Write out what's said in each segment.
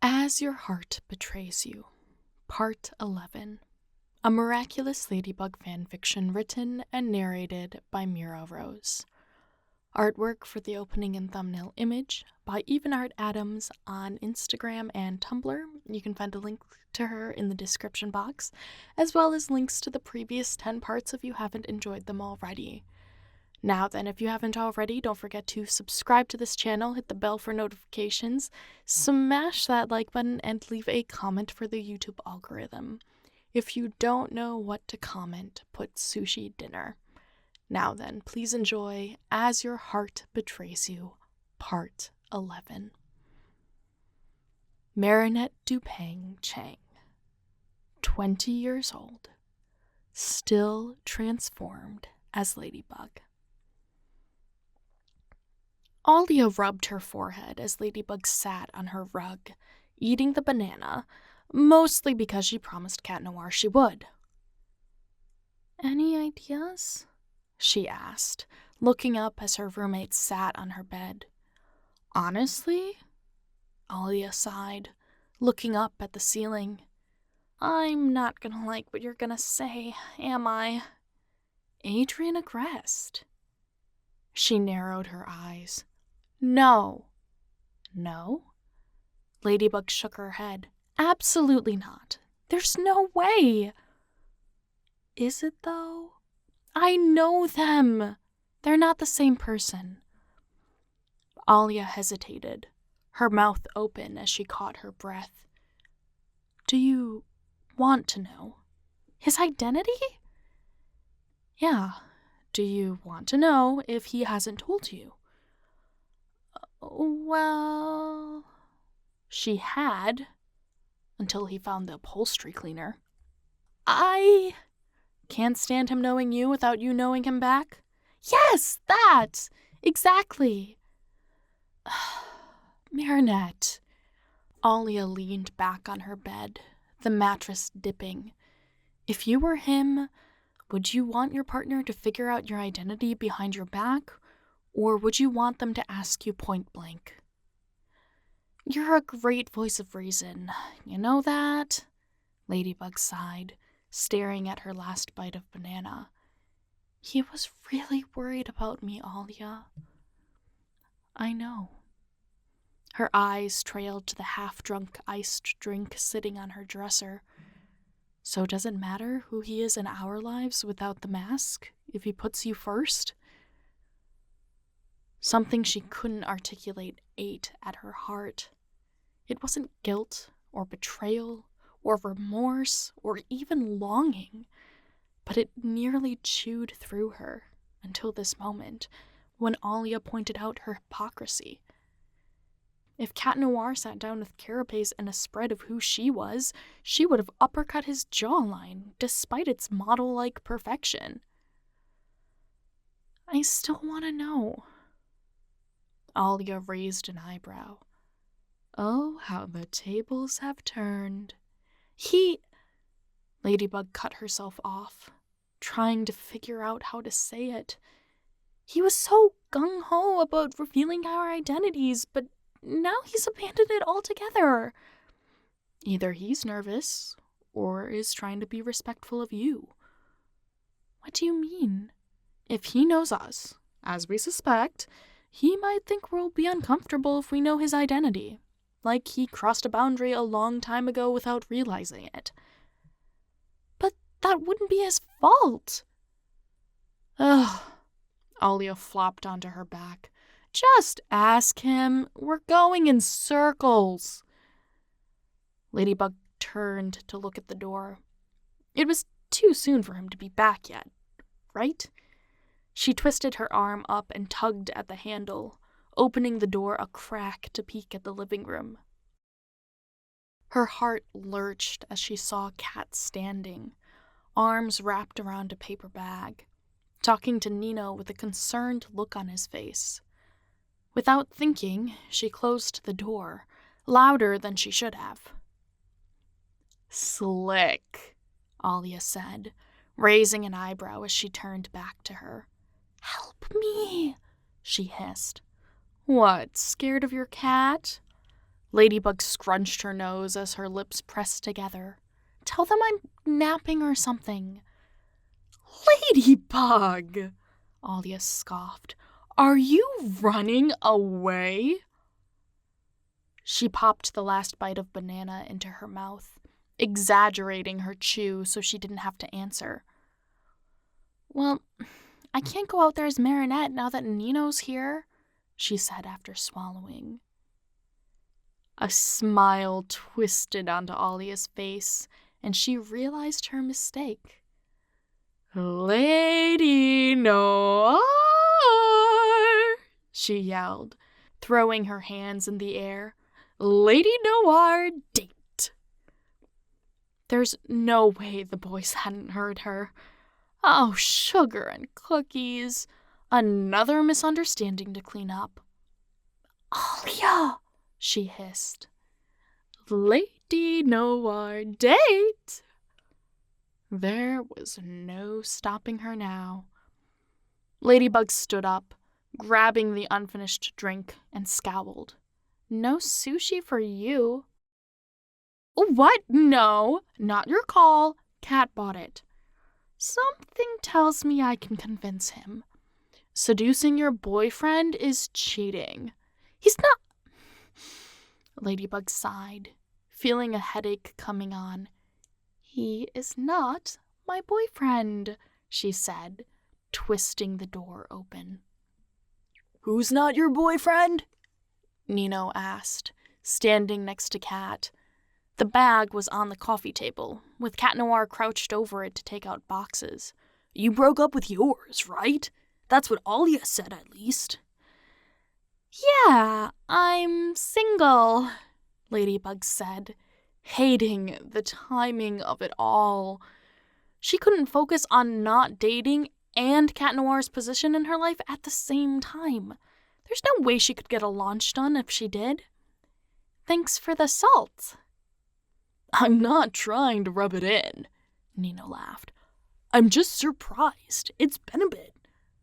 As Your Heart Betrays You, Part 11. A Miraculous Ladybug Fanfiction written and narrated by Mira Rose. Artwork for the opening and thumbnail image by Evenart Adams on Instagram and Tumblr. You can find a link to her in the description box, as well as links to the previous 10 parts if you haven't enjoyed them already. Now then, if you haven't already, don't forget to subscribe to this channel, hit the bell for notifications, smash that like button, and leave a comment for the YouTube algorithm. If you don't know what to comment, put sushi dinner. Now then, please enjoy As Your Heart Betrays You, Part 11. Marinette Dupang Chang, 20 years old, still transformed as Ladybug. Alya rubbed her forehead as Ladybug sat on her rug, eating the banana, mostly because she promised Cat Noir she would. "Any ideas?" she asked, looking up as her roommate sat on her bed. "Honestly?" Alya sighed, looking up at the ceiling. "I'm not gonna like what you're gonna say, am I?" "Adrien Agreste." She narrowed her eyes. "No." "No?" Ladybug shook her head. "Absolutely not. There's no way." "Is it, though?" "I know them. They're not the same person." Alya hesitated, her mouth open as she caught her breath. "Do you want to know his identity?" "Yeah. Do you want to know if he hasn't told you?" "Well..." She had, until he found the upholstery cleaner. "I can't stand him knowing you without you knowing him back." "Yes, that! Exactly." "Marinette." Alya leaned back on her bed, the mattress dipping. "If you were him, would you want your partner to figure out your identity behind your back, or would you want them to ask you point blank?" "You're a great voice of reason, you know that?" Ladybug sighed, staring at her last bite of banana. "He was really worried about me, Alya." "I know." Her eyes trailed to the half-drunk iced drink sitting on her dresser. "So does it matter who he is in our lives without the mask, if he puts you first?" Something she couldn't articulate ate at her heart. It wasn't guilt, or betrayal, or remorse, or even longing, but it nearly chewed through her until this moment, when Alya pointed out her hypocrisy. If Cat Noir sat down with Carapace and a spread of who she was, she would have uppercut his jawline, despite its model-like perfection. "I still want to know." Alya raised an eyebrow. "Oh, how the tables have turned." Ladybug cut herself off, trying to figure out how to say it. "He was so gung-ho about revealing our identities, but now he's abandoned it altogether." "Either he's nervous, or is trying to be respectful of you." "What do you mean?" "If he knows us, as we suspect, he might think we'll be uncomfortable if we know his identity. Like he crossed a boundary a long time ago without realizing it." "But that wouldn't be his fault." "Ugh." Alya flopped onto her back. "Just ask him. We're going in circles." Ladybug turned to look at the door. It was too soon for him to be back yet, right? She twisted her arm up and tugged at the handle, opening the door a crack to peek at the living room. Her heart lurched as she saw Cat standing, arms wrapped around a paper bag, talking to Nino with a concerned look on his face. Without thinking, she closed the door, louder than she should have. "Slick," Alya said, raising an eyebrow as she turned back to her. "Help me," she hissed. "What, scared of your cat?" Ladybug scrunched her nose as her lips pressed together. Tell them I'm napping or something. Ladybug! Alya scoffed. Are you running away? She popped the last bite of banana into her mouth, exaggerating her chew so she didn't have to answer. Well, I can't go out there as Marinette now that Nino's here, she said after swallowing. A smile twisted onto Alya's face, and she realized her mistake. Lady Noir, she yelled, throwing her hands in the air. Lady Noir date. There's no way the boys hadn't heard her. Oh, sugar and cookies. Another misunderstanding to clean up. Alya, she hissed. Lady Noir date. There was no stopping her now. Ladybug stood up, grabbing the unfinished drink, and scowled. No sushi for you. What? No, not your call. Cat bought it. Something tells me I can convince him. Seducing your boyfriend is cheating. He's not... Ladybug sighed, feeling a headache coming on. He is not my boyfriend, she said, twisting the door open. Who's not your boyfriend? Nino asked, standing next to Cat. The bag was on the coffee table, with Cat Noir crouched over it to take out boxes. You broke up with yours, right? That's what Alya said, at least. Yeah, I'm single, Ladybug said, hating the timing of it all. She couldn't focus on not dating and Cat Noir's position in her life at the same time. There's no way she could get a launch done if she did. Thanks for the salt. I'm not trying to rub it in, Nino laughed. I'm just surprised. It's been a bit.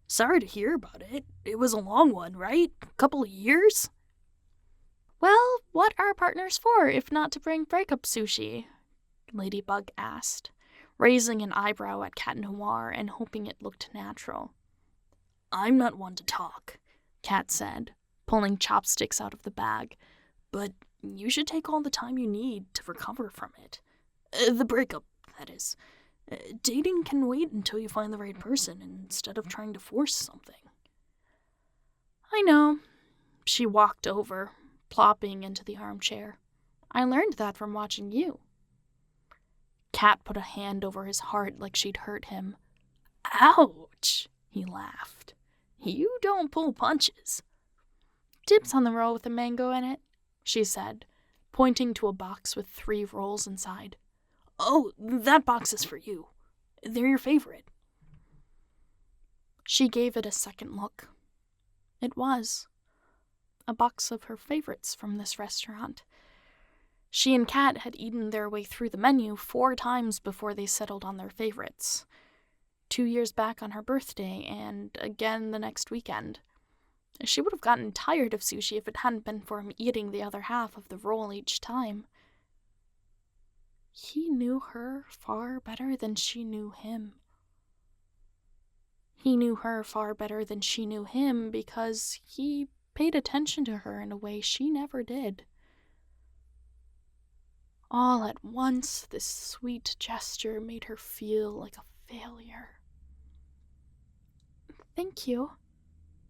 Sorry to hear about it. It was a long one, right? A couple of years? Well, what are partners for if not to bring breakup sushi? Ladybug asked, raising an eyebrow at Cat Noir and hoping it looked natural. I'm not one to talk, Cat said, pulling chopsticks out of the bag, but you should take all the time you need to recover from it. The breakup, that is. Dating can wait until you find the right person instead of trying to force something. I know. She walked over, plopping into the armchair. I learned that from watching you. Cat put a hand over his heart like she'd hurt him. Ouch, he laughed. You don't pull punches. Dibs on the roll with a mango in it, she said, pointing to a box with 3 rolls inside. Oh, that box is for you. They're your favorite. She gave it a second look. It was a box of her favorites from this restaurant. She and Cat had eaten their way through the menu 4 times before they settled on their favorites. 2 years back on her birthday, and again the next weekend. She would have gotten tired of sushi if it hadn't been for him eating the other half of the roll each time. He knew her far better than she knew him. He knew her far better than she knew him because he paid attention to her in a way she never did. All at once, this sweet gesture made her feel like a failure. Thank you,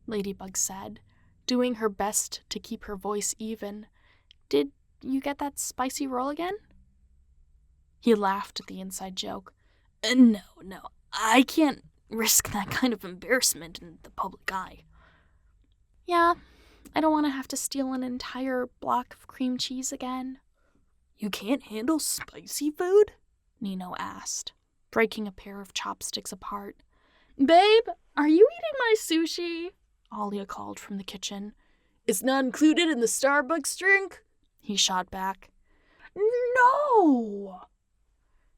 Ladybug said, doing her best to keep her voice even. Did you get that spicy roll again? He laughed at the inside joke. No, I can't risk that kind of embarrassment in the public eye. Yeah, I don't want to have to steal an entire block of cream cheese again. You can't handle spicy food? Nino asked, breaking a pair of chopsticks apart. Babe, are you eating my sushi? Alya called from the kitchen. It's not included in the Starbucks drink, he shot back. No!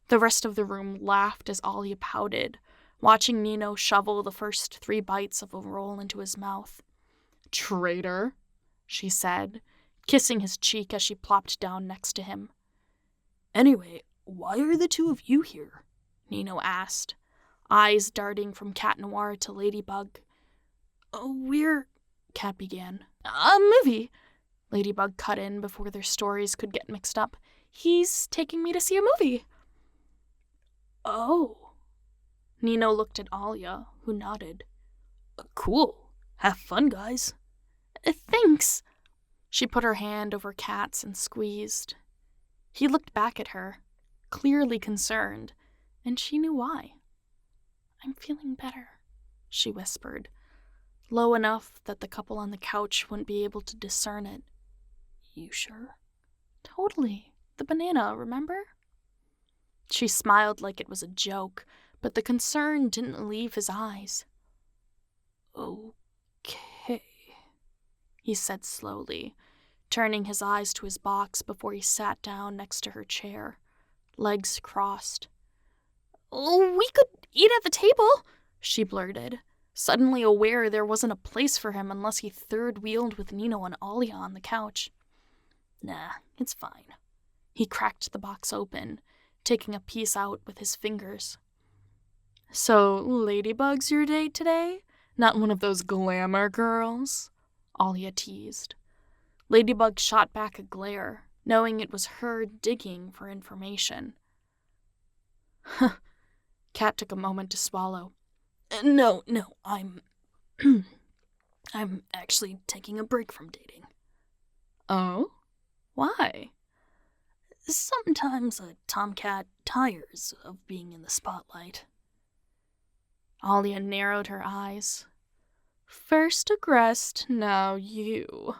The rest of the room laughed as Alya pouted, watching Nino shovel the first 3 bites of a roll into his mouth. Traitor, she said, kissing his cheek as she plopped down next to him. "Anyway, why are the two of you here?" Nino asked, eyes darting from Cat Noir to Ladybug. We're... Cat began. "A movie," Ladybug cut in before their stories could get mixed up. "He's taking me to see a movie." "Oh." Nino looked at Alya, who nodded. "Cool. Have fun, guys." "Thanks." She put her hand over Cat's and squeezed. He looked back at her, clearly concerned, and she knew why. "I'm feeling better," she whispered, low enough that the couple on the couch wouldn't be able to discern it. "You sure?" "Totally. The banana, remember?" She smiled like it was a joke, but the concern didn't leave his eyes. "Okay," he said slowly, turning his eyes to his box before he sat down next to her chair, legs crossed. "We could eat at the table," she blurted, suddenly aware there wasn't a place for him unless he third-wheeled with Nino and Alya on the couch. "Nah, it's fine." He cracked the box open, taking a piece out with his fingers. "So, Ladybug's your date today? Not one of those glamour girls?" Alya teased. Ladybug shot back a glare, knowing it was her digging for information. Cat took a moment to swallow. No, I'm... I'm actually taking a break from dating." "Oh? Why?" "Sometimes a tomcat tires of being in the spotlight." Alya narrowed her eyes. "First Agreste, now you.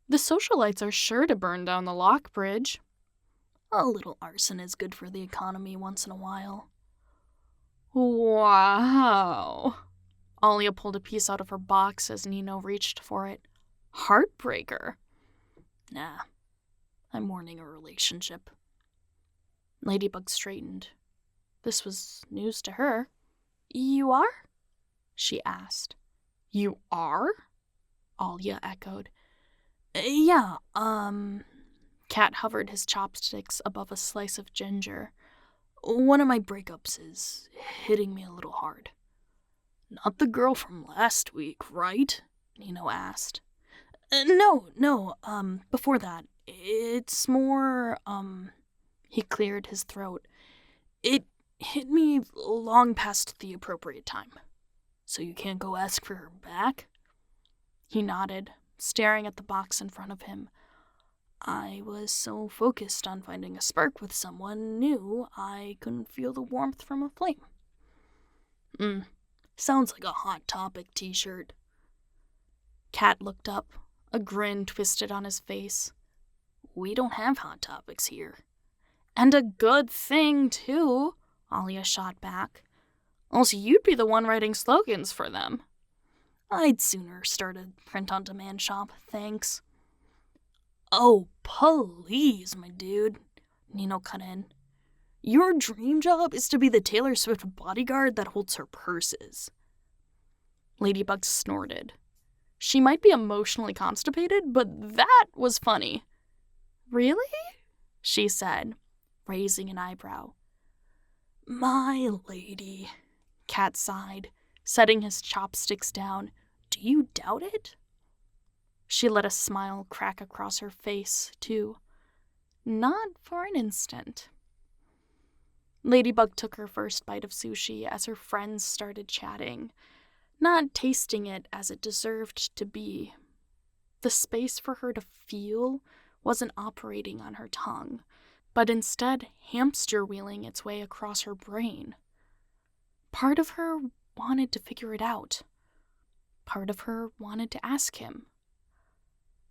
The socialites are sure to burn down the lock bridge." "A little arson is good for the economy once in a while." "Wow." Alya pulled a piece out of her box as Nino reached for it. "Heartbreaker." "Nah, I'm mourning a relationship." Ladybug straightened. This was news to her. "You are?" she asked. "You are?" Alya echoed. Yeah, Cat hovered his chopsticks above a slice of ginger. One of my breakups is hitting me a little hard." "Not the girl from last week, right?" Nino asked. No, before that. It's more, He cleared his throat. "It hit me long past the appropriate time. So you can't go ask for her back?" He nodded, staring at the box in front of him. "I was so focused on finding a spark with someone new, I couldn't feel the warmth from a flame." Sounds like a Hot Topic t-shirt." Cat looked up, a grin twisted on his face. "We don't have Hot Topics here." "And a good thing, too," Alya shot back. "Else you'd be the one writing slogans for them." "I'd sooner start a print-on-demand shop, thanks." "Oh, please, my dude," Nino cut in. "Your dream job is to be the Taylor Swift bodyguard that holds her purses." Ladybug snorted. She might be emotionally constipated, but that was funny. "Really?" she said, raising an eyebrow. "My lady," Cat sighed, setting his chopsticks down. "Do you doubt it?" She let a smile crack across her face, too. Not for an instant. Ladybug took her first bite of sushi as her friends started chatting, not tasting it as it deserved to be. The space for her to feel wasn't operating on her tongue, but instead hamster-wheeling its way across her brain. Part of her wanted to figure it out. Part of her wanted to ask him.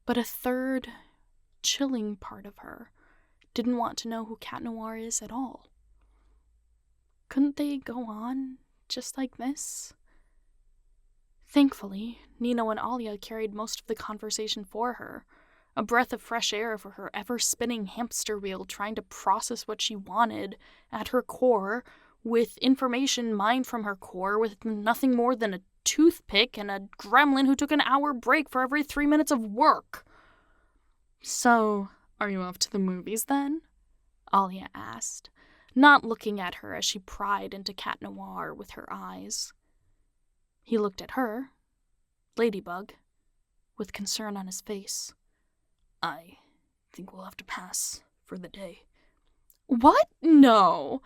But a third, chilling part of her didn't want to know who Cat Noir is at all. Couldn't they go on just like this? Thankfully, Nino and Alya carried most of the conversation for her, a breath of fresh air for her ever-spinning hamster wheel trying to process what she wanted at her core, with information mined from her core with nothing more than a toothpick and a gremlin who took an hour break for every 3 minutes of work. So, are you off to the movies then? Alya asked, not looking at her as she pried into Cat Noir with her eyes. He looked at her, Ladybug, with concern on his face. I think we'll have to pass for the day. What? No.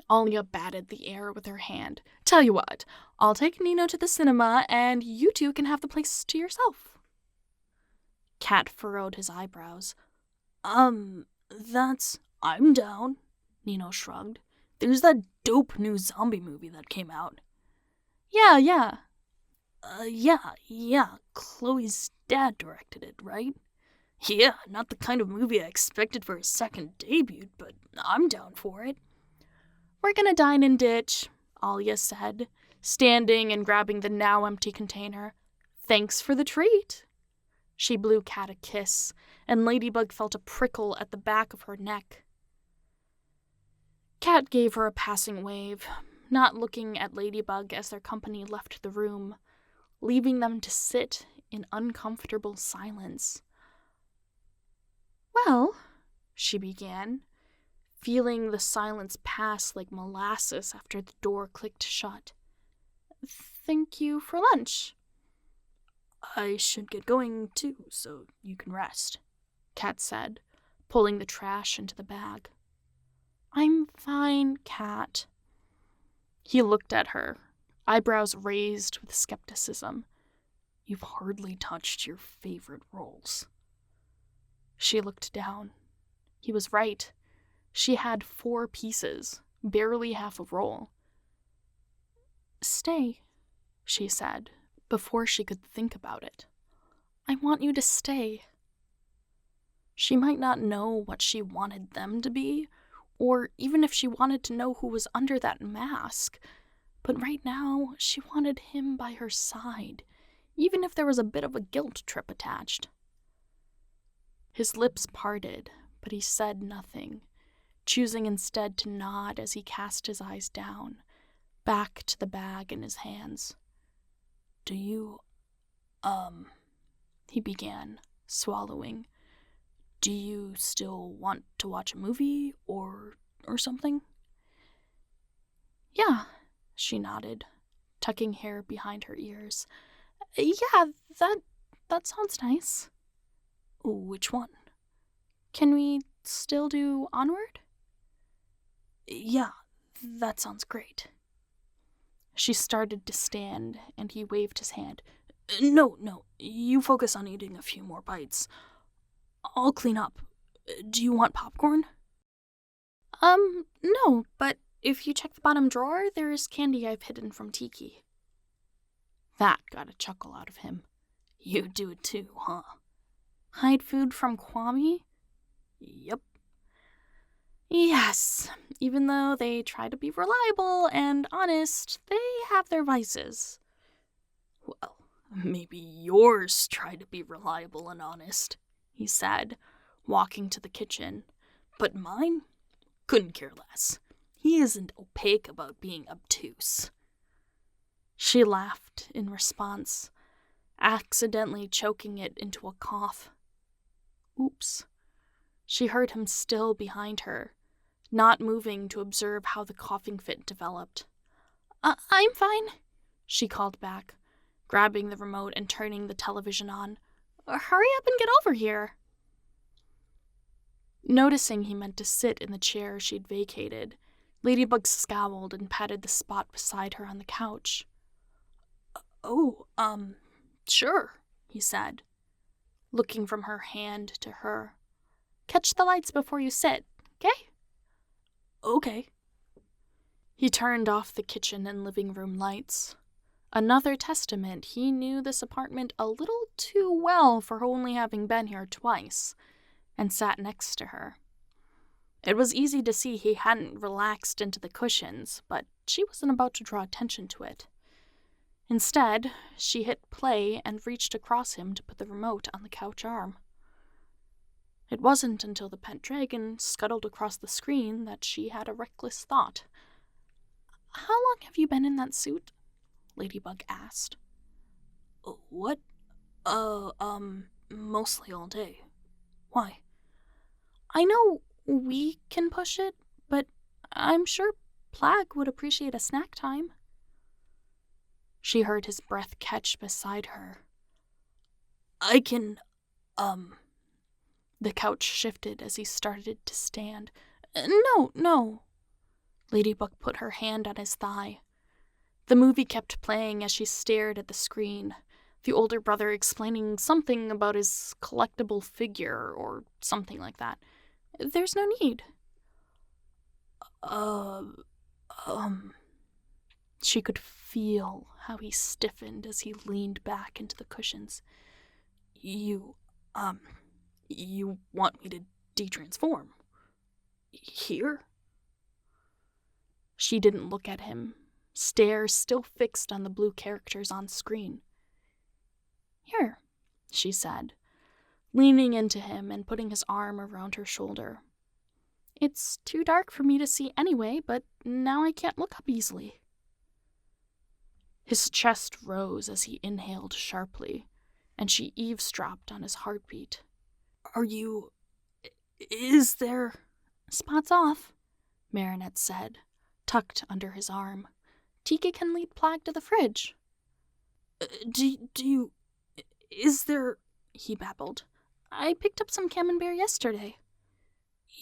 Alya batted the air with her hand. Tell you what, I'll take Nino to the cinema and you two can have the place to yourself. Cat furrowed his eyebrows. I'm down, Nino shrugged. There's that dope new zombie movie that came out. Yeah. Yeah, Chloe's dad directed it, right? Yeah, not the kind of movie I expected for his second debut, but I'm down for it. We're gonna dine and ditch, Alya said, standing and grabbing the now empty container. Thanks for the treat. She blew Cat a kiss, and Ladybug felt a prickle at the back of her neck. Cat gave her a passing wave, not looking at Ladybug as their company left the room, leaving them to sit in uncomfortable silence. Well, she began, feeling the silence pass like molasses after the door clicked shut. Thank you for lunch. I should get going too, so you can rest, Cat said, pulling the trash into the bag. I'm fine, Cat. He looked at her, eyebrows raised with skepticism. You've hardly touched your favorite roles. She looked down. He was right. She had 4 pieces, barely half a roll. Stay, she said, before she could think about it. I want you to stay. She might not know what she wanted them to be, or even if she wanted to know who was under that mask, but right now she wanted him by her side, even if there was a bit of a guilt trip attached. His lips parted, but he said nothing, choosing instead to nod as he cast his eyes down, back to the bag in his hands. Do you, he began, swallowing. Do you still want to watch a movie or something? Yeah, she nodded, tucking hair behind her ears. Yeah, that sounds nice. Which one? Can we still do Onward? Yeah, that sounds great. She started to stand, and he waved his hand. No, you focus on eating a few more bites. I'll clean up. Do you want popcorn? No, but if you check the bottom drawer, there is candy I've hidden from Tiki. That got a chuckle out of him. You do it too, huh? Hide food from Kwame? Yep. Yes, even though they try to be reliable and honest, they have their vices. Well, maybe yours try to be reliable and honest, he said, walking to the kitchen. But mine? Couldn't care less. He isn't opaque about being obtuse. She laughed in response, accidentally choking it into a cough. Oops. She heard him still behind her, not moving to observe how the coughing fit developed. I'm fine, she called back, grabbing the remote and turning the television on. Hurry up and get over here. Noticing he meant to sit in the chair she'd vacated, Ladybug scowled and patted the spot beside her on the couch. Sure, he said, looking from her hand to her. Catch the lights before you sit, okay? Okay. He turned off the kitchen and living room lights. Another testament he knew this apartment a little too well for only having been here twice, and sat next to her. It was easy to see he hadn't relaxed into the cushions, but she wasn't about to draw attention to it. Instead, she hit play and reached across him to put the remote on the couch arm. It wasn't until the pet dragon scuttled across the screen that she had a reckless thought. How long have you been in that suit? Ladybug asked. What? Mostly all day. Why? I know we can push it, but I'm sure Plag would appreciate a snack time. She heard his breath catch beside her. I can, The couch shifted as he started to stand. No. Ladybug put her hand on his thigh. The movie kept playing as she stared at the screen, the older brother explaining something about his collectible figure or something like that. There's no need. She could feel how he stiffened as he leaned back into the cushions. You want me to de-transform? Here? She didn't look at him, stare still fixed on the blue characters on screen. Here, she said, leaning into him and putting his arm around her shoulder. It's too dark for me to see anyway, but now I can't look up easily. His chest rose as he inhaled sharply, and she eavesdropped on his heartbeat. Is there... Spots off, MariChat said, tucked under his arm. Tika can lead Plag to the fridge. Do you... Is there... He babbled. I picked up some camembert yesterday.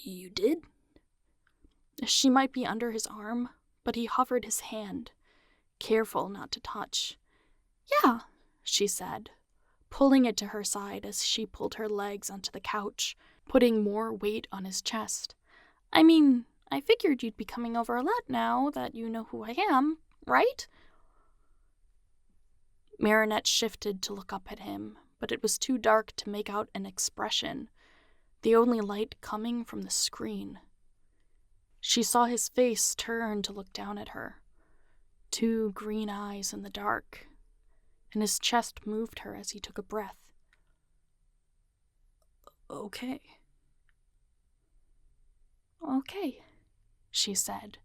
You did? She might be under his arm, but he hovered his hand, careful not to touch. Yeah, she said, pulling it to her side as she pulled her legs onto the couch, putting more weight on his chest. I mean, I figured you'd be coming over a lot now that you know who I am, right? MariChat shifted to look up at him, but it was too dark to make out an expression, the only light coming from the screen. She saw his face turn to look down at her, 2 green eyes in the dark, and his chest moved her as he took a breath. Okay, she said,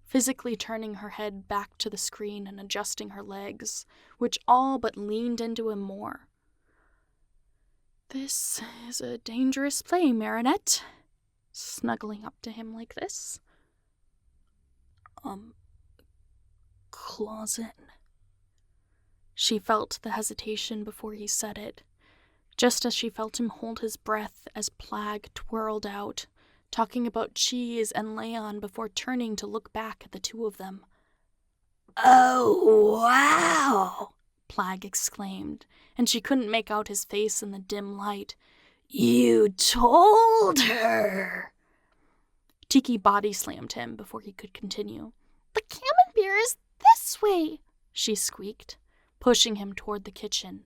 physically turning her head back to the screen and adjusting her legs, which all but leaned into him more. This is a dangerous play, MariChat. Snuggling up to him like this. Closet. She felt the hesitation before he said it, just as she felt him hold his breath as Plag twirled out, talking about cheese and Leon before turning to look back at the two of them. Oh, wow! Plag exclaimed, and she couldn't make out his face in the dim light. You told her! Tiki body slammed him before he could continue. The camembert is this way, she squeaked, pushing him toward the kitchen.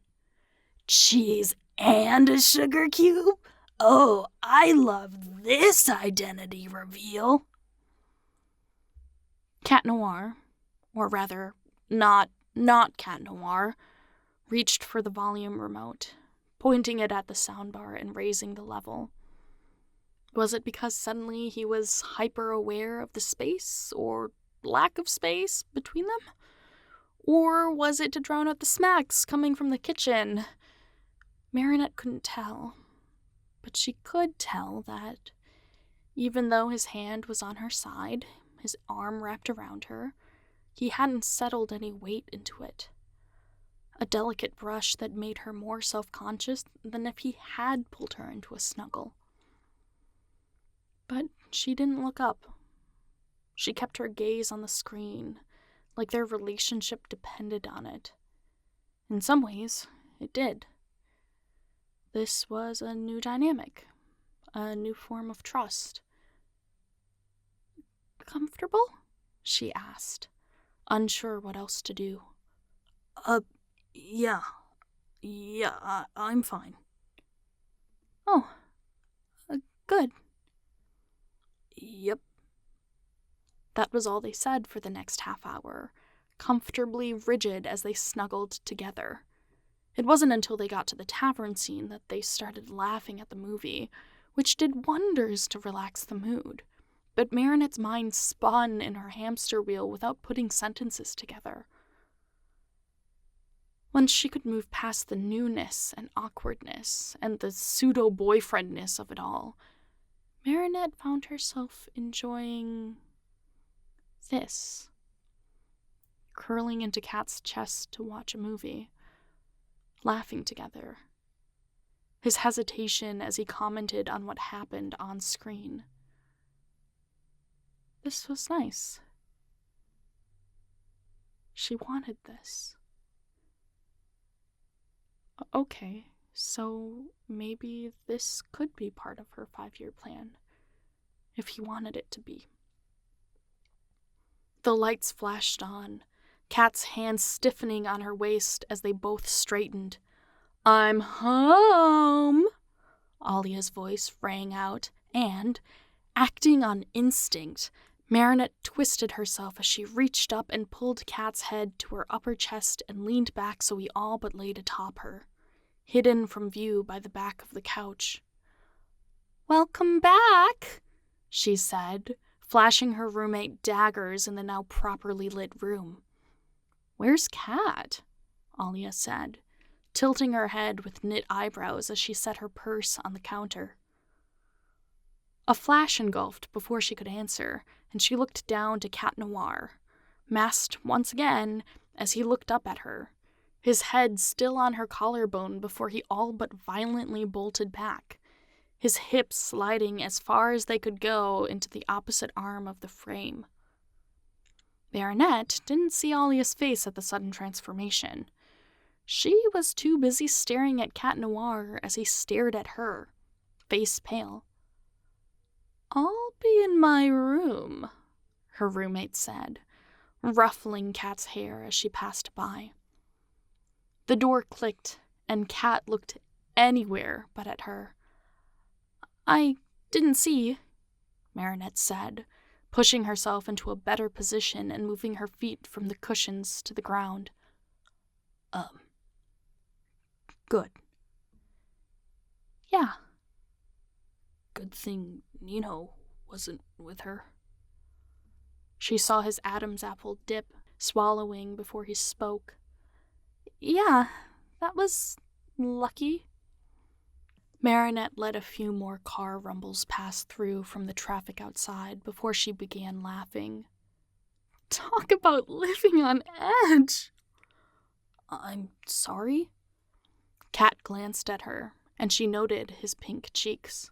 Cheese and a sugar cube? Oh, I love this identity reveal. Cat Noir, or rather, not Cat Noir, reached for the volume remote, pointing it at the soundbar and raising the level. Was it because suddenly he was hyper-aware of the space, or lack of space, between them? Or was it to drown out the smacks coming from the kitchen? MariChat couldn't tell, but she could tell that, even though his hand was on her side, his arm wrapped around her, he hadn't settled any weight into it. A delicate brush that made her more self-conscious than if he had pulled her into a snuggle. But she didn't look up. She kept her gaze on the screen, like their relationship depended on it. In some ways, it did. This was a new dynamic, a new form of trust. Comfortable? She asked, unsure what else to do. Yeah, I'm fine. Oh, good. Yep. That was all they said for the next half hour, comfortably rigid as they snuggled together. It wasn't until they got to the tavern scene that they started laughing at the movie, which did wonders to relax the mood. But MariChat's mind spun in her hamster wheel without putting sentences together. Once she could move past the newness and awkwardness and the pseudo-boyfriendness of it all, Marinette found herself enjoying this. Curling into Cat's chest to watch a movie, laughing together. His hesitation as he commented on what happened on screen. This was nice. She wanted this. Okay, so maybe this could be part of her 5-year plan, if he wanted it to be. The lights flashed on, Cat's hands stiffening on her waist as they both straightened. "I'm home," Alya's voice rang out, and, acting on instinct, Marinette twisted herself as she reached up and pulled Cat's head to her upper chest and leaned back so he all but laid atop her, hidden from view by the back of the couch. "Welcome back," she said, flashing her roommate daggers in the now properly lit room. "Where's Cat?" Alya said, tilting her head with knit eyebrows as she set her purse on the counter. A flash engulfed before she could answer, and she looked down to Cat Noir, masked once again as he looked up at her, his head still on her collarbone before he all but violently bolted back, his hips sliding as far as they could go into the opposite arm of the frame. Marinette didn't see Alya's face at the sudden transformation. She was too busy staring at Cat Noir as he stared at her, face pale. "I'll be in my room," her roommate said, ruffling Cat's hair as she passed by. The door clicked, and Cat looked anywhere but at her. "I didn't see," Marinette said, pushing herself into a better position and moving her feet from the cushions to the ground. Good. Yeah. Good thing Nino wasn't with her. She saw his Adam's apple dip, swallowing before he spoke. "Yeah, that was lucky." Marinette let a few more car rumbles pass through from the traffic outside before she began laughing. Talk about living on edge! "I'm sorry?" Cat glanced at her, and she noted his pink cheeks.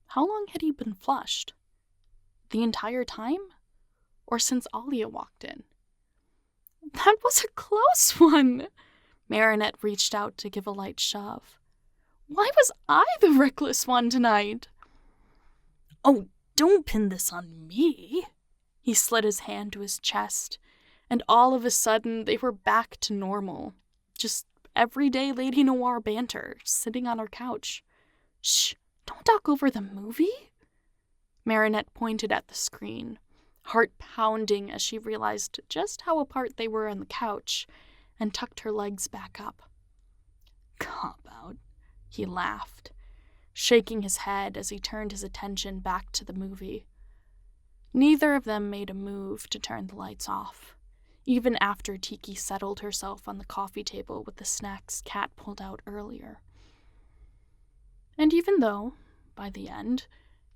How long had he been flushed? The entire time? Or since Alya walked in? "That was a close one!" Marinette reached out to give a light shove. "Why was I the reckless one tonight?" "Oh, don't pin this on me." He slid his hand to his chest, and all of a sudden they were back to normal. Just everyday Lady Noir banter, sitting on her couch. "Shh, don't talk over the movie." Marinette pointed at the screen, heart pounding as she realized just how apart they were on the couch, and tucked her legs back up. "Cop out," he laughed, shaking his head as he turned his attention back to the movie. Neither of them made a move to turn the lights off, even after Tiki settled herself on the coffee table with the snacks Cat pulled out earlier. And even though, by the end,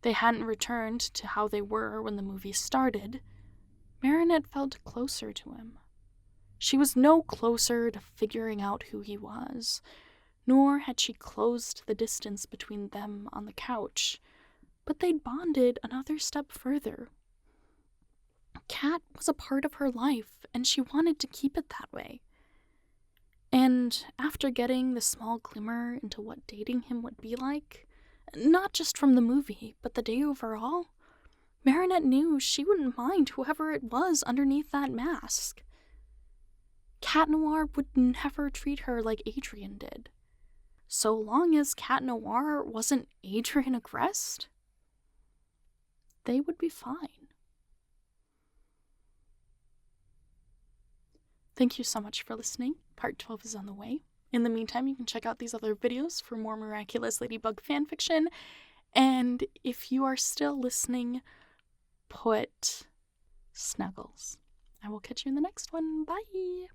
they hadn't returned to how they were when the movie started, Marinette felt closer to him. She was no closer to figuring out who he was, nor had she closed the distance between them on the couch, but they'd bonded another step further. Cat was a part of her life, and she wanted to keep it that way. And after getting the small glimmer into what dating him would be like, not just from the movie, but the day overall, Marinette knew she wouldn't mind whoever it was underneath that mask. Cat Noir would never treat her like Adrien did. So long as Cat Noir wasn't Adrien Agreste, they would be fine. Thank you so much for listening. Part 12 is on the way. In the meantime, you can check out these other videos for more Miraculous Ladybug Fanfiction. And if you are still listening, put snuggles. I will catch you in the next one. Bye!